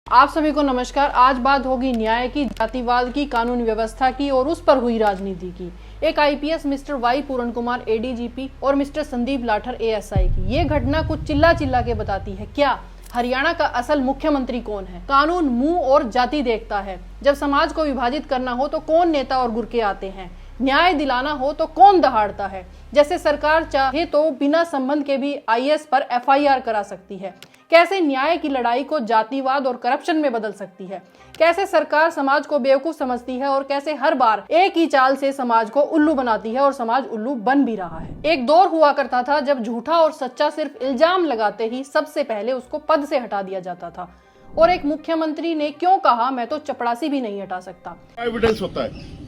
आप सभी को नमस्कार। आज बात होगी न्याय की, जातिवाद की, कानून व्यवस्था की और उस पर हुई राजनीति की। एक आईपीएस मिस्टर वाई पूरण कुमार एडीजीपी और मिस्टर संदीप लाठर एएसआई की ये घटना कुछ चिल्ला चिल्ला के बताती है। क्या हरियाणा का असल मुख्यमंत्री कौन है? कानून मुंह और जाति देखता है। जब समाज को विभाजित करना हो तो कौन नेता और गुरके आते हैं? न्याय दिलाना हो तो कौन दहाड़ता है? जैसे सरकार चाहे तो बिना संबंध के भी आईएएस पर एफआईआर करा सकती है। कैसे न्याय की लड़ाई को जातिवाद और करप्शन में बदल सकती है? कैसे सरकार समाज को बेवकूफ समझती है और कैसे हर बार एक ही चाल से समाज को उल्लू बनाती है और समाज उल्लू बन भी रहा है। एक दौर हुआ करता था जब झूठा और सच्चा सिर्फ इल्जाम लगाते ही सबसे पहले उसको पद से हटा दिया जाता था। और एक मुख्यमंत्री ने क्यों कहा, मैं तो चपरासी भी नहीं हटा सकता। एविडेंस होता है।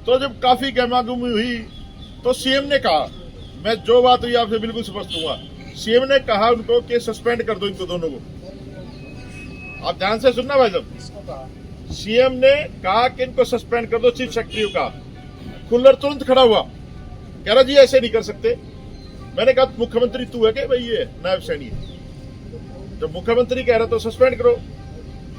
तो जब काफी गहमागहमी हुई तो सीएम ने कहा, मैं जो बात हुई आपसे बिल्कुल स्पष्ट दूंगा, सीएम ने कहा उनको कि सस्पेंड कर दो इनको दोनों को। आप ध्यान से सुनना भाई साहब, सीएम ने कहा कि इनको सस्पेंड कर दो। चीफ सेक्रेटरी का खुल्लर तुरंत खड़ा हुआ, कह रहा जी ऐसे नहीं कर सकते। मैंने कहा मुख्यमंत्री तू है कि भाई ये नायब सैनी है? जब मुख्यमंत्री कह रहा तो सस्पेंड करो।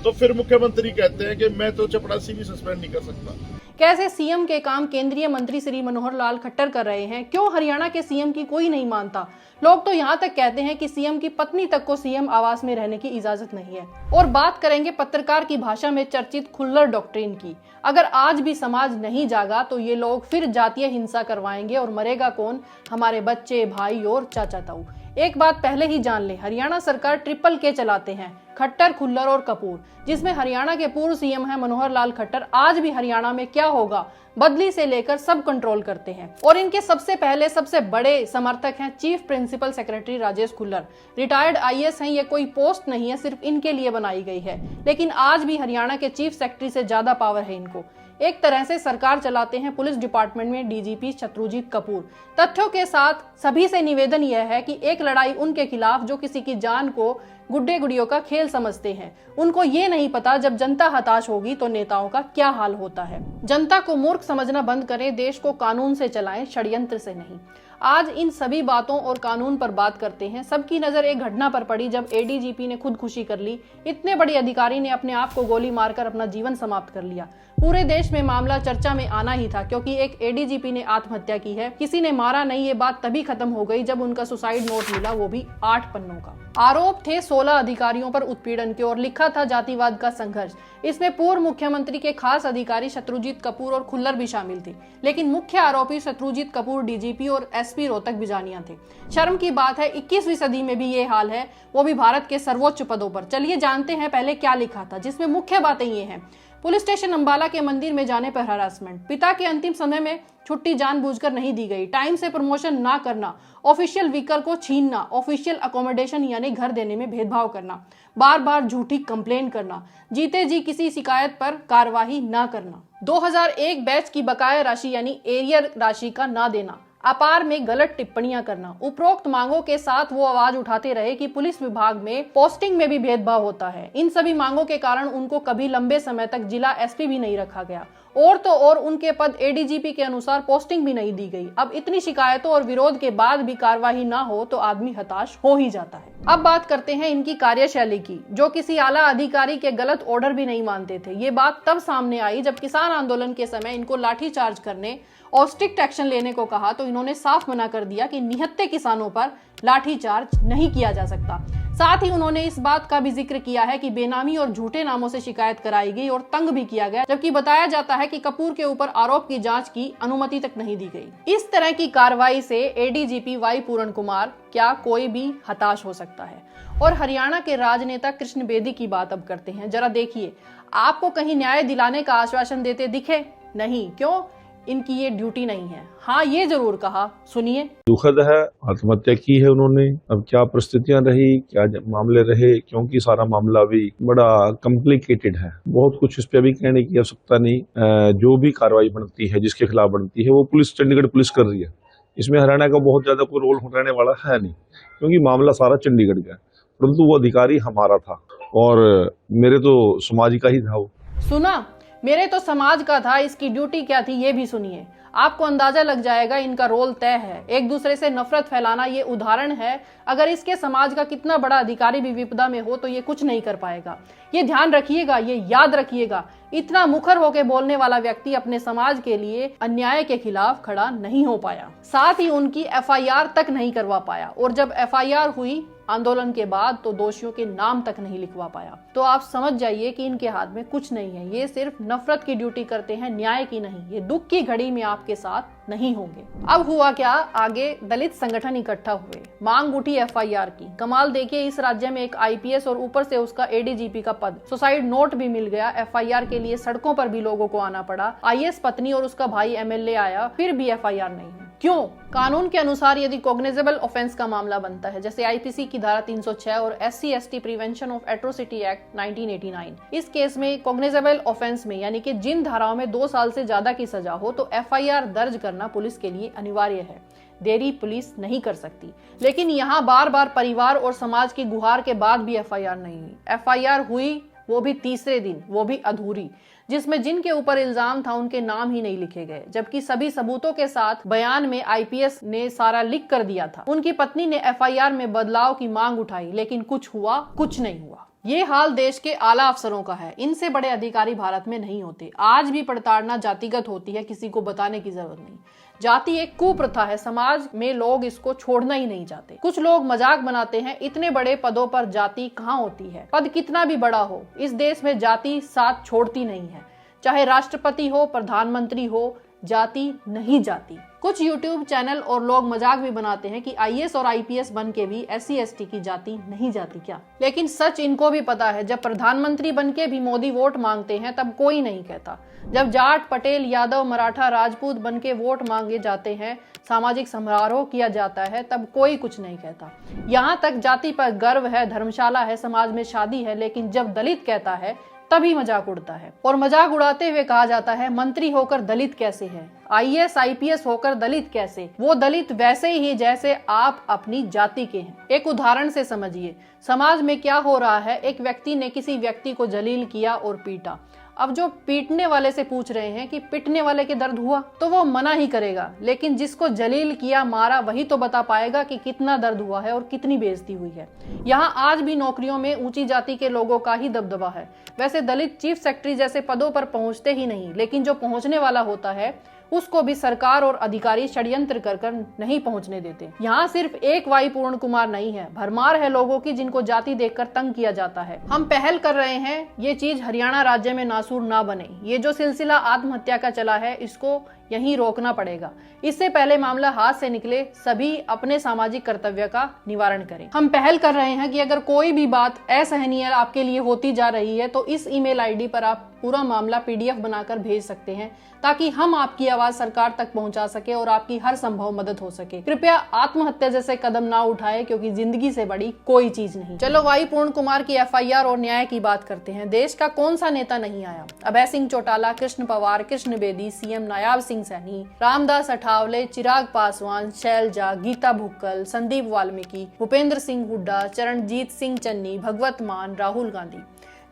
तो फिर मुख्यमंत्री कहते हैं कि मैं तो चपरासी भी सस्पेंड नहीं कर सकता। कैसे सीएम के काम केंद्रीय मंत्री श्री मनोहर लाल खट्टर कर रहे हैं? क्यों हरियाणा के सीएम की कोई नहीं मानता? लोग तो यहाँ तक कहते हैं कि सीएम की पत्नी तक को सीएम आवास में रहने की इजाजत नहीं है। और बात करेंगे पत्रकार की भाषा में चर्चित खुल्लर डॉक्ट्रिन की। अगर आज भी समाज नहीं जागा तो ये लोग फिर जातीय हिंसा करवाएंगे और मरेगा कौन? हमारे बच्चे, भाई और चाचा ताऊ। एक बात पहले ही जान ले, हरियाणा सरकार ट्रिपल के चलाते हैं, खट्टर, खुल्लर और कपूर, जिसमें हरियाणा के पूर्व सीएम है मनोहर लाल खट्टर। आज भी हरियाणा में क्या होगा, बदली से लेकर सब कंट्रोल करते हैं। और इनके सबसे पहले सबसे बड़े समर्थक हैं chief principal secretary Rajesh Khullar. Retired IAS हैं, ये कोई पोस्ट नहीं है, सिर्फ इनके लिए बनाई गई है। लेकिन आज भी हरियाणा के चीफ सेक्रेटरी से ज्यादा पावर है इनको। एक तरह से सरकार चलाते हैं पुलिस डिपार्टमेंट में डीजीपी शत्रुजीत कपूर। तथ्यों के साथ सभी से निवेदन यह है कि एक लड़ाई उनके खिलाफ जो किसी की जान को गुड्डे गुड़ियों का खेल समझते हैं। उनको ये नहीं पता जब जनता हताश होगी तो नेताओं का क्या हाल होता है। जनता को मूर्ख समझना बंद करें, देश को कानून से चलाएं, षड्यंत्र से नहीं। आज इन सभी बातों और कानून पर बात करते हैं। सबकी नजर एक घटना पर पड़ी जब एडीजीपी ने खुदकुशी कर ली। इतने बड़े अधिकारी ने अपने आप को गोली मारकर अपना जीवन समाप्त कर लिया। पूरे देश में मामला चर्चा में आना ही था क्योंकि एक एडीजीपी ने आत्महत्या की है, किसी ने मारा नहीं। ये बात तभी खत्म हो गई जब उनका सुसाइड नोट मिला, वो भी 8 पन्नों का। आरोप थे 16 अधिकारियों पर उत्पीड़न के और लिखा था जातिवाद का संघर्ष। इसमें पूर्व मुख्यमंत्री के खास अधिकारी शत्रुजीत कपूर और खुल्लर भी शामिल थे। लेकिन मुख्य आरोपी शत्रुजीत कपूर डीजीपी और एसपी रोहतक बिजानिया थे। शर्म की बात है 21वीं सदी में भी ये हाल है, वो भी भारत के सर्वोच्च पदों पर। चलिए जानते हैं पहले क्या लिखा था, जिसमें मुख्य बातें ये हैं। पुलिस स्टेशन अंबाला के मंदिर में जाने पर हरासमेंट, पिता के अंतिम समय में छुट्टी जानबूझकर नहीं दी गई, टाइम से प्रमोशन ना करना, ऑफिशियल व्हीकल को छीनना, ऑफिशियल अकोमोडेशन यानी घर देने में भेदभाव करना, बार बार झूठी कंप्लेन करना, जीते जी किसी शिकायत पर कार्रवाई ना करना, 2001 बैच की बकाया राशि यानी एरियर राशि का ना देना, अपार में गलत टिप्पणियां करना। उपरोक्त मांगों के साथ वो आवाज उठाते रहे कि पुलिस विभाग में पोस्टिंग में भी भेदभाव होता है। इन सभी मांगों के कारण उनको कभी लंबे समय तक जिला एसपी भी नहीं रखा गया और तो और उनके पद एडीजीपी के अनुसार पोस्टिंग भी नहीं दी गई। अब इतनी शिकायतों और विरोध के बाद भी कार्रवाई ना हो तो आदमी हताश हो ही जाता है। अब बात करते हैं इनकी कार्यशैली की, जो किसी आला अधिकारी के गलत ऑर्डर भी नहीं मानते थे। ये बात तब सामने आई जब किसान आंदोलन के समय इनको लाठीचार्ज करने और स्ट्रिक्ट एक्शन लेने को कहा तो इन्होंने साफ मना कर दिया कि निहत्थे किसानों पर लाठीचार्ज नहीं किया जा सकता। साथ ही उन्होंने इस बात का भी जिक्र किया है कि बेनामी और झूठे नामों से शिकायत कराई गई और तंग भी किया गया, जबकि बताया जाता है कि कपूर के ऊपर आरोप की जांच की अनुमति तक नहीं दी गई। इस तरह की कार्रवाई से एडीजीपी वाई पूरण कुमार क्या कोई भी हताश हो सकता है? और हरियाणा के राजनेता कृष्ण बेदी की बात अब करते हैं। जरा देखिए, आपको कहीं न्याय दिलाने का आश्वासन देते दिखे? नहीं। क्यों? इनकी ये ड्यूटी नहीं है। हाँ, ये जरूर कहा, सुनिए। दुखद है, आत्महत्या की है उन्होंने। अब क्या परिस्थितियां रही, क्या मामले रहे, क्योंकि सारा मामला भी बड़ा कॉम्प्लिकेटेड है। बहुत कुछ इस पे अभी कहने की आवश्यकता नहीं। जो भी कार्रवाई बनती है, जिसके खिलाफ बनती है, वो पुलिस, चंडीगढ़ पुलिस कर रही है। इसमें हरियाणा का बहुत ज्यादा कोई रोल रहने वाला है नहीं, क्योंकि मामला सारा चंडीगढ़ का है। परंतु वो अधिकारी हमारा था और मेरे तो समाज का ही था वो। सुना, मेरे तो समाज का था। इसकी ड्यूटी क्या थी ये भी सुनिए। आपको अंदाजा लग जाएगा इनका रोल तय है। एक दूसरे से नफरत फैलाना ये उदाहरण है। अगर इसके समाज का कितना बड़ा अधिकारी भी विपदा में हो तो ये कुछ नहीं कर पाएगा। ये ध्यान रखिएगा, ये याद रखिएगा, इतना मुखर होकर बोलने वाला व्यक्ति अपने समाज के लिए अन्याय के खिलाफ खड़ा नहीं हो पाया, साथ ही उनकी एफआईआर तक नहीं करवा पाया, और जब एफआईआर हुई आंदोलन के बाद तो दोषियों के नाम तक नहीं लिखवा पाया। तो आप समझ जाइए कि इनके हाथ में कुछ नहीं है। ये सिर्फ नफरत की ड्यूटी करते हैं, न्याय की नहीं। ये दुख की घड़ी में आपके साथ नहीं होंगे। अब हुआ क्या, आगे दलित संगठन इकट्ठा हुए, मांग उठी एफआईआर की। कमाल देखिए, इस राज्य में एक आईपीएस और ऊपर से उसका एडीजीपी का पद, सुसाइड नोट भी मिल गया। एफआईआर के लिए सड़कों पर भी लोगों को आना पड़ा। आईएएस पत्नी और उसका भाई एमएलए आया, फिर भी एफआईआर नहीं हुई। क्यों? कानून के अनुसार यदि कॉग्निजेबल ऑफेंस का मामला बनता है, जैसे आईपीसी की धारा 306 और SC/ST prevention of atrocity act 1989, इस केस में कॉग्निजेबल ऑफेंस में यानी कि जिन धाराओं में 2 साल से ज्यादा की सजा हो तो एफआईआर दर्ज करना पुलिस के लिए अनिवार्य है। देरी पुलिस नहीं कर सकती। लेकिन यहाँ बार बार परिवार और समाज की गुहार के बाद भी एफआईआर नहीं हुई। एफआईआर हुई वो भी तीसरे दिन, वो भी अधूरी, जिसमें जिनके ऊपर इल्जाम था उनके नाम ही नहीं लिखे गए, जबकि सभी सबूतों के साथ बयान में आईपीएस ने सारा लिख कर दिया था। उनकी पत्नी ने एफआईआर में बदलाव की मांग उठाई, लेकिन कुछ हुआ? कुछ नहीं हुआ। ये हाल देश के आला अफसरों का है। इनसे बड़े अधिकारी भारत में नहीं होते। आज भी प्रताड़ना जातिगत होती है, किसी को बताने की जरूरत नहीं। जाति एक कुप्रथा है, समाज में लोग इसको छोड़ना ही नहीं चाहते। कुछ लोग मजाक बनाते हैं, इतने बड़े पदों पर जाति कहाँ होती है। पद कितना भी बड़ा हो, इस देश में जाति साथ छोड़ती नहीं है। चाहे राष्ट्रपति हो, प्रधानमंत्री हो, जाति नहीं जाती। कुछ यूट्यूब चैनल और लोग मजाक भी बनाते हैं कि आईएएस और आईपीएस बन के भी SC/ST की जाति नहीं जाती क्या। लेकिन सच इनको भी पता है, जब प्रधानमंत्री बन के भी मोदी वोट मांगते हैं तब कोई नहीं कहता। जब जाट, पटेल, यादव, मराठा, राजपूत बन के वोट मांगे जाते हैं, सामाजिक समारोह किया जाता है, तब कोई कुछ नहीं कहता। यहाँ तक जाति पर गर्व है, धर्मशाला है, समाज में शादी है, लेकिन जब दलित कहता है तभी मजाक उड़ता है। और मजाक उड़ाते हुए कहा जाता है मंत्री होकर दलित कैसे है, आईएएस आईपीएस होकर दलित कैसे। वो दलित वैसे ही जैसे आप अपनी जाति के हैं। एक उदाहरण से समझिए समाज में क्या हो रहा है। एक व्यक्ति ने किसी व्यक्ति को जलील किया और पीटा। अब जो पीटने वाले से पूछ रहे हैं कि पिटने वाले के दर्द हुआ, तो वो मना ही करेगा, लेकिन जिसको जलील किया, मारा, वही तो बता पाएगा कि कितना दर्द हुआ है और कितनी बेइज्जती हुई है। यहाँ आज भी नौकरियों में ऊंची जाति के लोगों का ही दबदबा है। वैसे दलित चीफ सेक्रेटरी जैसे पदों पर पहुंचते ही नहीं, लेकिन जो पहुंचने वाला होता है उसको भी सरकार और अधिकारी षड्यंत्र कर नहीं पहुंचने देते। यहाँ सिर्फ एक वाई पूर्ण कुमार नहीं है, भरमार है लोगों की जिनको जाति देखकर तंग किया जाता है। हम पहल कर रहे हैं ये चीज हरियाणा राज्य में नासूर ना बने। ये जो सिलसिला आत्महत्या का चला है, इसको यहीं रोकना पड़ेगा। इससे पहले मामला हाथ से निकले, सभी अपने सामाजिक कर्तव्य का निवारण करें। हम पहल कर रहे हैं कि अगर कोई भी बात असहनीय आपके लिए होती जा रही है तो इस ईमेल आईडी पर आप पूरा मामला PDF बनाकर भेज सकते हैं, ताकि हम आपकी आवाज सरकार तक पहुंचा सके और आपकी हर संभव मदद हो सके। कृपया आत्महत्या जैसे कदम ना उठाएं, क्योंकि जिंदगी से बड़ी कोई चीज नहीं। चलो वाई पूर्ण कुमार की एफआईआर और न्याय की बात करते हैं। देश का कौन सा नेता नहीं आया? अभय सिंह चौटाला, कृष्ण पवार, कृष्ण बेदी, CM नायाब सिंह सैनी, रामदास अठावले, चिराग पासवान, शैलजा, गीता भुक्कल, संदीप वाल्मीकि, भूपेंद्र सिंह हुड्डा, चरणजीत सिंह चन्नी, भगवत मान, राहुल गांधी।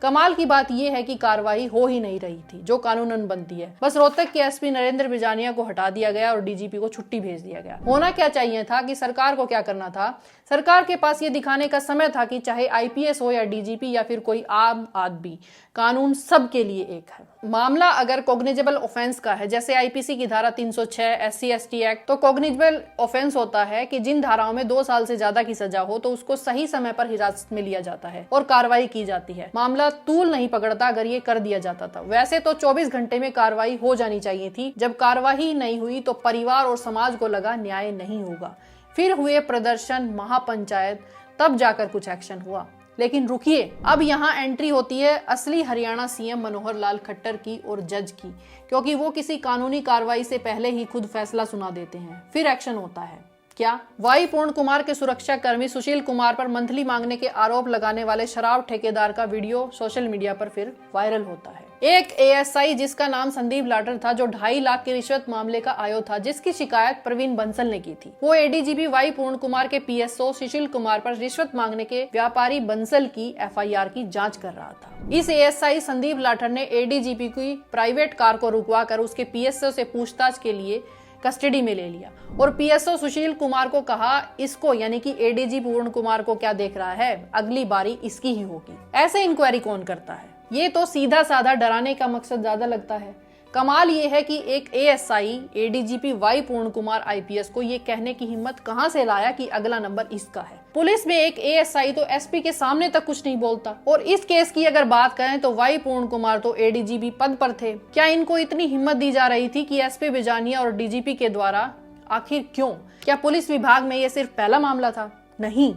कमाल की बात यह है कि कार्रवाई हो ही नहीं रही थी जो कानूनन बनती है। बस रोहतक के SP नरेंद्र बिजानिया को हटा दिया गया और DGP को छुट्टी भेज दिया गया। होना क्या चाहिए था कि सरकार को क्या करना था? सरकार के पास ये दिखाने का समय था कि चाहे IPS हो या DGP या फिर कोई आम आदमी, कानून सबके लिए एक है। मामला अगर कॉग्निजेबल ऑफेंस का है, जैसे IPC की धारा 306 SC/ST एक्ट, तो कॉग्निजेबल ऑफेंस होता है कि जिन धाराओं में 2 साल से ज्यादा की सजा हो तो उसको सही समय पर हिरासत में लिया जाता है और कार्रवाई की जाती है। मामला तूल नहीं पकड़ता अगर ये कर दिया जाता था। वैसे तो 24 घंटे में कार्रवाई हो जानी चाहिए थी। जब कार्रवाई नहीं हुई तो परिवार और समाज को लगा न्याय नहीं होगा। फिर हुए प्रदर्शन, महापंचायत, तब जाकर कुछ एक्शन हुआ। लेकिन रुकिए, अब यहाँ एंट्री होती है असली हरियाणा CM मनोहर लाल खट्टर की और जज की, क्योंकि वो किसी कानूनी कार्रवाई से पहले ही खुद फैसला सुना देते हैं। फिर एक्शन होता है। क्या? वाई पूर्ण कुमार के सुरक्षा कर्मी सुशील कुमार पर मंथली मांगने के आरोप लगाने वाले शराब ठेकेदार का वीडियो सोशल मीडिया पर फिर वायरल होता है। एक ASI जिसका नाम संदीप लाटर था, जो 2.5 लाख के रिश्वत मामले का आयो था, जिसकी शिकायत प्रवीण बंसल ने की थी, वो ADGP वाई पूर्ण कुमार के PSO सुशील कुमार पर रिश्वत मांगने के व्यापारी बंसल की FIR की जांच कर रहा था। इस ASI संदीप लाटर ने ADGP की प्राइवेट कार को रुकवा कर उसके PSO से पूछताछ के लिए कस्टडी में ले लिया और पीएसओ सुशील कुमार को कहा, इसको यानी कि एडीजी पूर्ण कुमार को क्या देख रहा है, अगली बारी इसकी ही होगी। ऐसे इंक्वायरी कौन करता है? ये तो सीधा साधा डराने का मकसद ज्यादा लगता है। कमाल ये है कि एक एएसआई एडीजीपी वाई पूर्ण कुमार आईपीएस को ये कहने की हिम्मत कहां से लाया कि अगला नंबर इसका है। पुलिस में एक एएसआई तो एसपी के सामने तक कुछ नहीं बोलता, और इस केस की अगर बात करें तो वाई पूर्ण कुमार तो एडीजीपी पद पर थे। क्या इनको इतनी हिम्मत दी जा रही थी कि एसपी बिजानिया और डीजीपी के द्वारा? आखिर क्यों? क्या पुलिस विभाग में ये सिर्फ पहला मामला था? नहीं।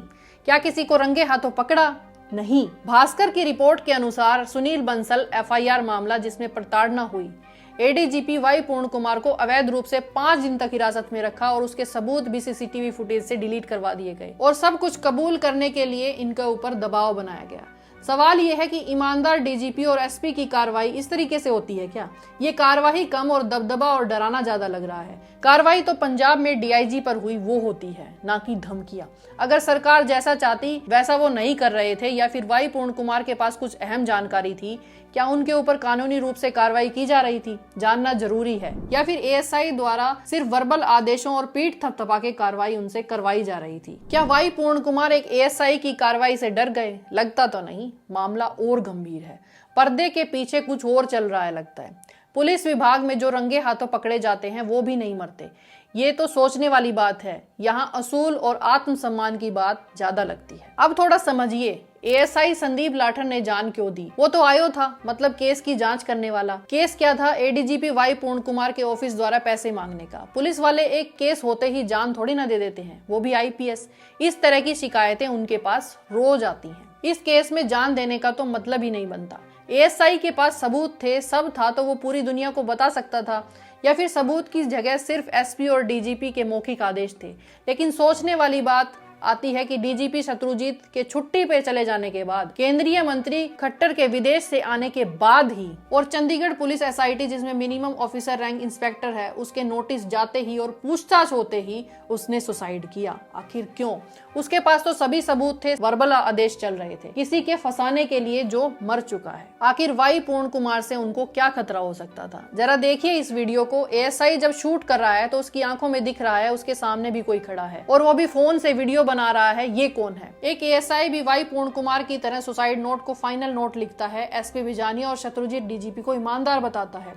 क्या किसी को रंगे हाथों पकड़ा? नहीं। भास्कर की रिपोर्ट के अनुसार सुनील बंसल एफआईआर मामला जिसमें प्रताड़ना हुई, एडीजीपी वाई पूर्ण कुमार को अवैध रूप से 5 दिन तक हिरासत में रखा और उसके सबूत भी सीसीटीवी फुटेज से डिलीट करवा दिए गए और सब कुछ कबूल करने के लिए इनके ऊपर दबाव बनाया गया। सवाल यह है कि ईमानदार डीजीपी और एसपी की कार्रवाई इस तरीके से होती है क्या? ये कार्रवाई कम और दबदबा और डराना ज्यादा लग रहा है। कार्रवाई तो पंजाब में डीआईजी पर हुई वो होती है, ना कि धमकियां। अगर सरकार जैसा चाहती वैसा वो नहीं कर रहे थे, या फिर वाई पूर्ण कुमार के पास कुछ अहम जानकारी थी, क्या उनके ऊपर कानूनी रूप से कार्रवाई की जा रही थी? जानना जरूरी है। या फिर एएसआई द्वारा सिर्फ वर्बल आदेशों और पीठ थपथपा के कार्रवाई उनसे करवाई जा रही थी? क्या वाई पूर्ण कुमार एक एएसआई की कार्रवाई से डर गए? लगता तो नहीं। मामला और गंभीर है। पर्दे के पीछे कुछ और चल रहा है लगता है। पुलिस विभाग में जो रंगे हाथों पकड़े जाते हैं वो भी नहीं मरते। ये तो सोचने वाली बात है। यहाँ असूल और आत्मसम्मान की बात ज्यादा लगती है। अब थोड़ा समझिए, एएसआई संदीप लाठर ने जान क्यों दी? वो तो आयो था, मतलब केस की जांच करने वाला। केस क्या था? एडीजीपी वाई पूर्ण कुमार के ऑफिस द्वारा पैसे मांगने का। पुलिस वाले एक केस होते ही जान थोड़ी ना दे देते हैं, वो भी आईपीएस। इस तरह की शिकायतें उनके पास रोज आती हैं। इस केस में जान देने का तो मतलब ही नहीं बनता। एएसआई के पास सबूत थे, सब था तो वो पूरी दुनिया को बता सकता था, या फिर सबूत की जगह सिर्फ एसपी और डीजीपी के मौखिक आदेश थे। लेकिन सोचने वाली बात आती है कि डीजीपी शत्रुजीत के छुट्टी पे चले जाने के बाद, केंद्रीय मंत्री खट्टर के विदेश से आने के बाद ही, और चंडीगढ़ पुलिस एसआईटी जिसमें मिनिमम ऑफिसर रैंक इंस्पेक्टर है, उसके नोटिस जाते ही और पूछताछ होते ही उसने सुसाइड किया। आखिर क्यों? उसके पास तो सभी सबूत थे, वर्बल आदेश चल रहे थे किसी के फंसाने के लिए जो मर चुका है। आखिर वाई पूर्ण कुमार से उनको क्या खतरा हो सकता था? जरा देखिए इस वीडियो को। एएसआई जब शूट कर रहा है तो उसकी आंखों में दिख रहा है उसके सामने भी कोई खड़ा है, और वो भी फोन से वीडियो बना रहा है। ये कौन है? एक एएसआई भी वाई पूर्ण कुमार की तरह सुसाइड नोट को फाइनल नोट लिखता है। एसपी बिजानिया और शत्रुजीत डीजीपी को ईमानदार बताता है,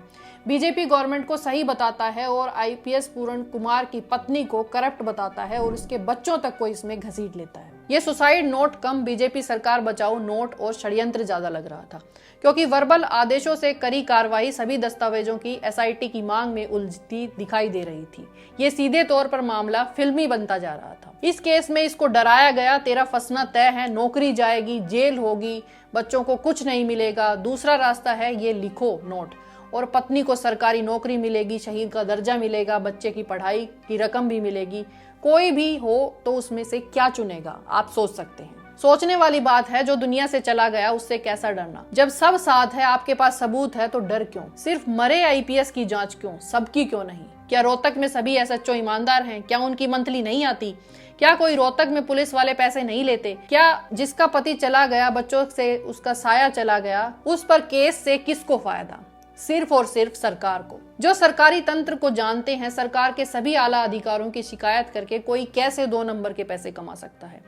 बीजेपी गवर्नमेंट को सही बताता है, और आईपीएस पूर्ण कुमार की पत्नी को करप्ट बताता है, और उसके बच्चों तक को इसमें घसीट लेता है। ये सुसाइड नोट कम बीजेपी सरकार बचाओ नोट और षड्यंत्र ज्यादा लग रहा था, क्योंकि वर्बल आदेशों से करी कार्रवाई सभी दस्तावेजों की एसआईटी की मांग में उलझती दिखाई दे रही थी। ये सीधे तौर पर मामला फिल्मी बनता जा रहा था। इस केस में इसको डराया गया, तेरा फंसना तय है, नौकरी जाएगी, जेल होगी, बच्चों को कुछ नहीं मिलेगा। दूसरा रास्ता है ये लिखो नोट, और पत्नी को सरकारी नौकरी मिलेगी, शहीद का दर्जा मिलेगा, बच्चे की पढ़ाई की रकम भी मिलेगी। कोई भी हो तो उसमें से क्या चुनेगा? आप सोच सकते हैं। सोचने वाली बात है, जो दुनिया से चला गया उससे कैसा डरना? जब सब साथ है, आपके पास सबूत है, तो डर क्यों? सिर्फ मरे आईपीएस की जांच क्यों? सबकी क्यों नहीं? क्या रोहतक में सभी एसएचओ ईमानदार हैं? क्या उनकी मंथली नहीं आती? क्या कोई रोहतक में पुलिस वाले पैसे नहीं लेते? क्या जिसका पति चला गया, बच्चों से उसका साया चला गया, उस पर केस से किसको फायदा? सिर्फ और सिर्फ सरकार को। जो सरकारी तंत्र को जानते हैं, सरकार के सभी आला अधिकारियों की शिकायत करके कोई कैसे 2 नंबर के पैसे कमा सकता है।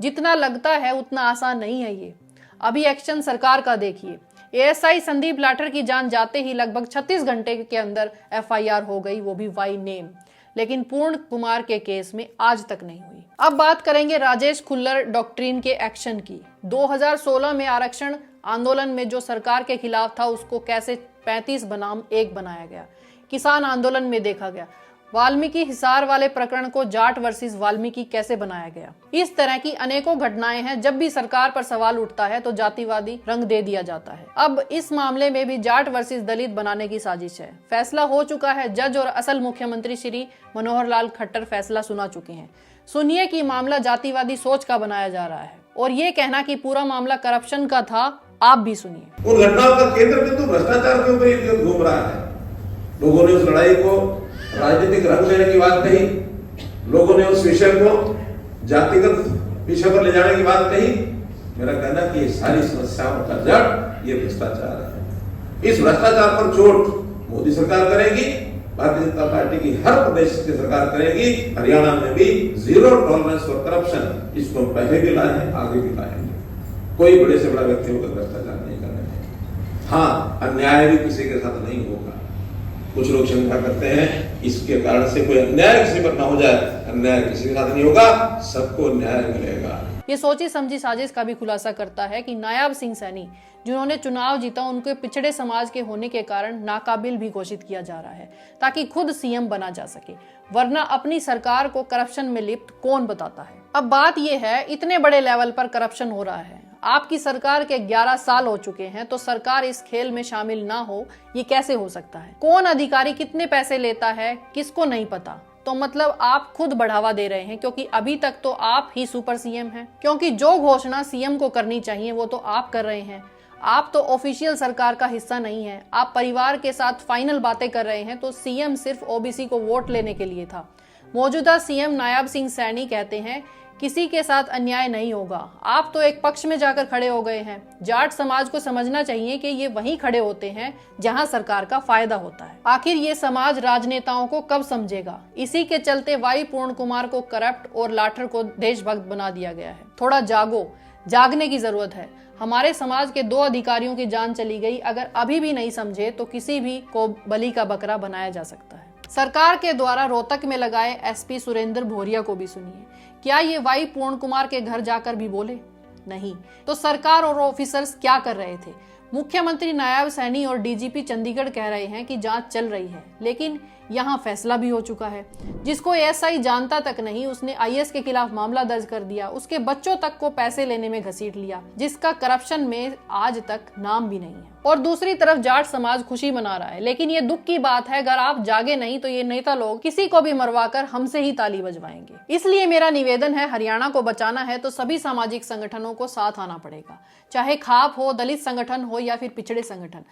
जितना लगता है उतना आसान नहीं है ये। अभी एक्शन सरकार का देखिए। एएसआई संदीप लाठर की जान जाते ही लगभग 36 घंटे के अंदर एफआईआर हो गई, वो भी वाई नेम। लेकिन पूर्ण कुमार के केस में आज तक नहीं हुई। अब बात करेंगे राजेश खुल्लर डॉक्ट्रिन के एक्शन की। 2016 में आरक्षण आंदोलन में जो सरकार के खिलाफ था उसको कैसे 35 बनाम 1 बनाया गया। किसान आंदोलन में देखा गया। वाल्मीकि हिसार वाले प्रकरण को जाट वर्सेस वाल्मीकि कैसे बनाया गया। इस तरह की अनेकों घटनाएं हैं। जब भी सरकार पर सवाल उठता है तो जातिवादी रंग दे दिया जाता है। अब इस मामले में भी जाट वर्सेस दलित बनाने की साजिश है। फैसला हो चुका है। जज और असल मुख्यमंत्री श्री मनोहर लाल खट्टर फैसला सुना चुके हैं। सुनिए कि मामला जातिवादी सोच का बनाया जा रहा है, और ये कहना कि पूरा मामला करप्शन का था, आप भी सुनिए। उन घटनाओं का केंद्र बिंदु भ्रष्टाचार के ऊपर ही घूम रहा है। लोगों ने उस लड़ाई को राजनीतिक रंग देने की बात कही, लोगों ने उस विषय को जातिगत विषय पर ले जाने की बात कही। मेरा कहना कि ये सारी समस्याओं का जड़ ये भ्रष्टाचार है। इस भ्रष्टाचार पर चोट मोदी सरकार करेगी भारतीय जनता पार्टी की हर प्रदेश की सरकार करेगी। हरियाणा में भी जीरो टॉलरेंस फॉर करप्शन, इसको हम पहले भी लाए हैं, आगे भी लाएंगे। कोई बड़े से बड़ा व्यक्ति होकर भ्रष्टाचार नहीं करेंगे। हाँ, अन्याय भी किसी के साथ नहीं होगा। कुछ लोग शंका करते हैं इसके कारण से कोई अन्याय किसी पर ना हो जाए। अन्याय किसी के साथ नहीं होगा, सबको न्याय मिलेगा। ये सोची समझी साजिश का भी खुलासा करता है कि नायाब सिंह सैनी जिन्होंने चुनाव जीता, उनके पिछड़े समाज के होने के कारण नाकाबिल भी घोषित किया जा रहा है ताकि खुद सीएम बना जा सके, वरना अपनी सरकार को करप्शन में लिप्त कौन बताता है। अब बात यह है, इतने बड़े लेवल पर करप्शन हो रहा है, आपकी सरकार के 11 साल हो चुके हैं, तो सरकार इस खेल में शामिल ना हो ये कैसे हो सकता है? कौन अधिकारी कितने पैसे लेता है किसको नहीं पता। तो मतलब आप खुद बढ़ावा दे रहे हैं, क्योंकि अभी तक तो आप ही सुपर सीएम हैं, क्योंकि जो घोषणा सीएम को करनी चाहिए वो तो आप कर रहे हैं। आप तो ऑफिशियल सरकार का हिस्सा नहीं है, आप परिवार के साथ फाइनल बातें कर रहे हैं। तो सीएम सिर्फ ओबीसी को वोट लेने के लिए था। मौजूदा सीएम नायाब सिंह सैनी कहते हैं किसी के साथ अन्याय नहीं होगा। आप तो एक पक्ष में जाकर खड़े हो गए हैं। जाट समाज को समझना चाहिए कि ये वहीं खड़े होते हैं जहां सरकार का फायदा होता है। आखिर ये समाज राजनेताओं को कब समझेगा? इसी के चलते वाई पूर्ण कुमार को करप्ट और लाठर को देशभक्त बना दिया गया है। थोड़ा जागो, जागने की जरूरत है। हमारे समाज के 2 अधिकारियों की जान चली गई, अगर अभी भी नहीं समझे तो किसी भी को बलि का बकरा बनाया जा सकता है। सरकार के द्वारा रोहतक में लगाए एसपी सुरेंद्र भोरिया को भी सुनिए। क्या ये वाई पूर्ण कुमार के घर जाकर भी बोले? नहीं। तो सरकार और ऑफिसर्स क्या कर रहे थे? मुख्यमंत्री नायाब सैनी और डीजीपी चंडीगढ़ कह रहे हैं कि जांच चल रही है, लेकिन यहाँ फैसला भी हो चुका है। जिसको एसआई जानता तक नहीं, उसने आईएएस के खिलाफ मामला दर्ज कर दिया, उसके बच्चों तक को पैसे लेने में घसीट लिया, जिसका करप्शन में आज तक नाम भी नहीं है। और दूसरी तरफ जाट समाज खुशी मना रहा है। लेकिन ये दुख की बात है, अगर आप जागे नहीं तो ये नेता लोग किसी को भी मरवाकर हमसे ही ताली बजवाएंगे। इसलिए मेरा निवेदन है, हरियाणा को बचाना है तो सभी सामाजिक संगठनों को साथ आना पड़ेगा, चाहे खाप हो, दलित संगठन हो या फिर पिछड़े संगठन।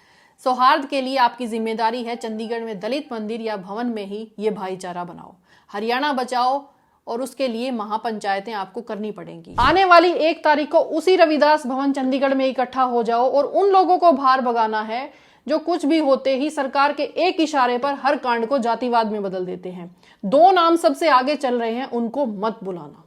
सौहार्द के लिए आपकी जिम्मेदारी है, चंडीगढ़ में दलित मंदिर या भवन में ही ये भाईचारा बनाओ। हरियाणा बचाओ, और उसके लिए महापंचायतें आपको करनी पड़ेंगी। आने वाली 1 तारीख को उसी रविदास भवन चंडीगढ़ में इकट्ठा हो जाओ और उन लोगों को बाहर भगाना है जो कुछ भी होते ही सरकार के एक इशारे पर हर कांड को जातिवाद में बदल देते हैं। 2 नाम सबसे आगे चल रहे हैं, उनको मत बुलाना।